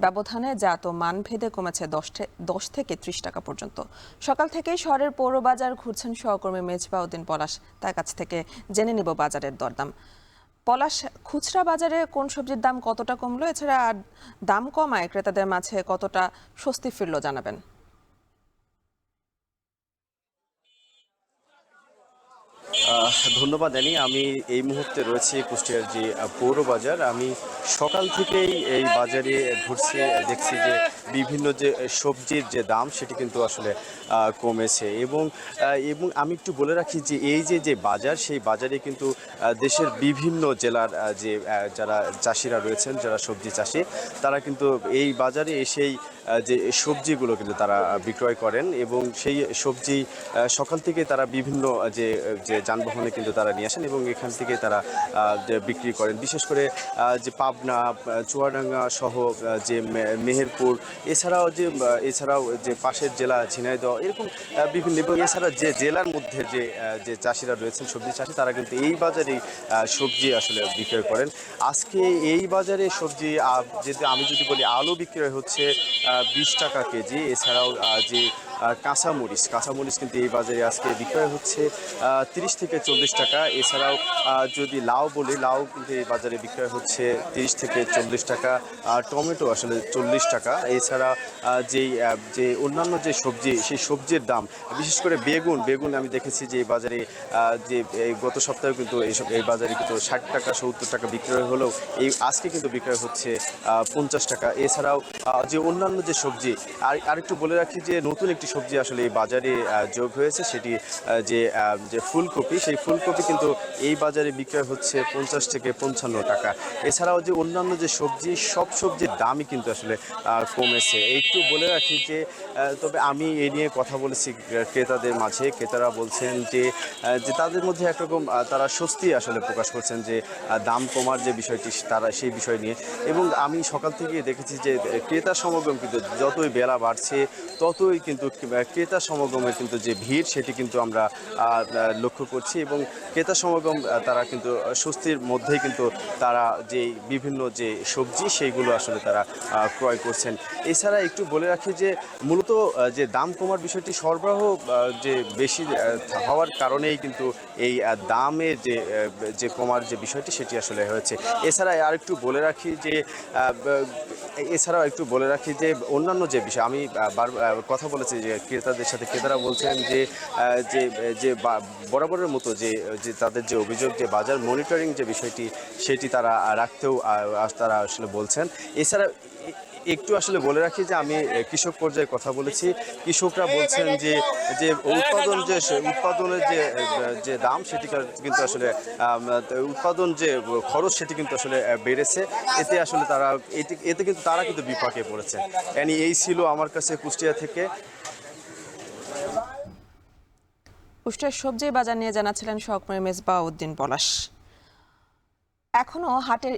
ব্যবধানে জাত ও মান ভেদে কমেছে 10 থেকে 30 টাকা পর্যন্ত। সকাল থেকেই শহরের পৌর বাজার ঘুরছেন সহকর্মী মেজবাউদ্দিন পলাশ। তার কাছ থেকে জেনে নিব বাজারের দরদাম। পলাশ, খুচরা বাজারে কোন সবজির দাম কতটা কমলো, এছাড়া আর দাম কমায় ক্রেতাদের মাঝে কতটা স্বস্তি ফিরল জানাবেন। ধন্যবাদ অ্যানি। আমি এই মুহূর্তে রয়েছি কুষ্টিয়ার যে পৌর বাজার। আমি সকাল থেকেই এই বাজারে ঘুরছি, দেখছি যে বিভিন্ন যে সবজির যে দাম সেটি কিন্তু আসলে কমেছে। এবং এবং আমি একটু বলে রাখি যে এই যে বাজার, সেই বাজারে কিন্তু দেশের বিভিন্ন জেলার যে যারা চাষিরা রয়েছেন, যারা সবজি চাষি, তারা কিন্তু এই বাজারে এসেই যে সবজিগুলো কিন্তু তারা বিক্রয় করেন এবং সেই সবজি সকাল থেকে তারা বিভিন্ন যে যে যানবাহনে কিন্তু তারা নিয়ে আসেন এবং এখান থেকে তারা বিক্রি করেন। বিশেষ করে যে পাবনা, চুয়াডাঙ্গা সহ যে মেহেরপুর, এছাড়াও যে পাশের জেলা ঝিনাইদহ, এরকম বিভিন্ন, এবং এছাড়া যে জেলার মধ্যে যে যে চাষিরা রয়েছেন, সবজি চাষি, তারা কিন্তু এই বাজারেই সবজি আসলে বিক্রয় করেন। আজকে এই বাজারে সবজি আমি যদি বলি, আলু বিক্রয় হচ্ছে 20 টাকা কেজি। এছাড়াও যে কাঁচামরিচ কিন্তু এই বাজারে আজকে বিক্রয় হচ্ছে 30 থেকে 40 টাকা। এছাড়াও যদি লাউ বলি, লাউ কিন্তু এই বাজারে বিক্রয় হচ্ছে 30 থেকে 40 টাকা। টমেটো আসলে 40 টাকা। এছাড়া যে অন্যান্য যে সবজি, সেই সবজির দাম, বিশেষ করে বেগুন আমি দেখেছি যে এই বাজারে যে গত সপ্তাহে কিন্তু এই বাজারে কিন্তু 60 টাকা 70 টাকা বিক্রয় হলেও আজকে কিন্তু বিক্রয় হচ্ছে 50 টাকা। এছাড়াও যে অন্যান্য যে সবজি, আরেকটু বলে রাখি যে নতুন একটি সবজি আসলে এই বাজারে যোগ হয়েছে, সেটি যে ফুলকপি, সেই ফুলকপি কিন্তু এই বাজারে বিক্রয় হচ্ছে 50 থেকে 55 টাকা। এছাড়াও যে অন্যান্য যে সবজি, সব সবজির দামই কিন্তু আসলে কমেছে। একটু বলে রাখি যে তবে আমি এই নিয়ে কথা বলেছি ক্রেতাদের মাঝে। ক্রেতারা বলছেন যে তাদের মধ্যে একরকম তারা স্বস্তি আসলে প্রকাশ করছেন যে দাম কমার যে বিষয়টি, তারা সেই বিষয় নিয়ে। এবং আমি সকাল থেকে দেখেছি যে ক্রেতা সমাগম কিন্তু যতই বেলা বাড়ছে, ততই কিন্তু ক্রেতা সমাগমের কিন্তু যে ভিড়, সেটি কিন্তু আমরা লক্ষ্য করছি। এবং ক্রেতা সমাগম তারা কিন্তু স্বস্তির মধ্যেই কিন্তু তারা যে বিভিন্ন যে সবজি, সেইগুলো আসলে তারা ক্রয় করছেন। এছাড়া একটু বলে রাখি যে মূলত যে দাম কমার বিষয়টি, সরবরাহ যে বেশি হওয়ার কারণেই কিন্তু এই দামের যে কমার যে বিষয়টি, সেটি আসলে হয়েছে। এছাড়াও একটু বলে রাখি যে অন্যান্য যে বিষয়, আমি কথা বলেছি যে ক্রেতাদের সাথে, ক্রেতারা বলছেন যে বরাবরের মতো যে তাদের যে অভিযোগ, যে বাজার মনিটরিং যে বিষয়টি, সেটি তারা রাখতেও তারা আসলে বলছেন। এছাড়া একটু আসলে বলে রাখি যে আমি কৃষক পর্যায়ে কথা বলেছি। কৃষকরা বলছেন যে উৎপাদনের যে দাম, সেটি কিন্তু আসলে উৎপাদন যে খরচ, সেটি কিন্তু আসলে বেড়েছে। এতে কিন্তু তারা কিন্তু বিপাকে পড়েছে। এই ছিল আমার কাছে কুষ্টিয়া থেকে। কুষ্টিয়ার সবজি বাজার নিয়ে জানাচ্ছিলেন সহকর্মী মেজবাউদ্দিন পলাশ। এখনো হাটের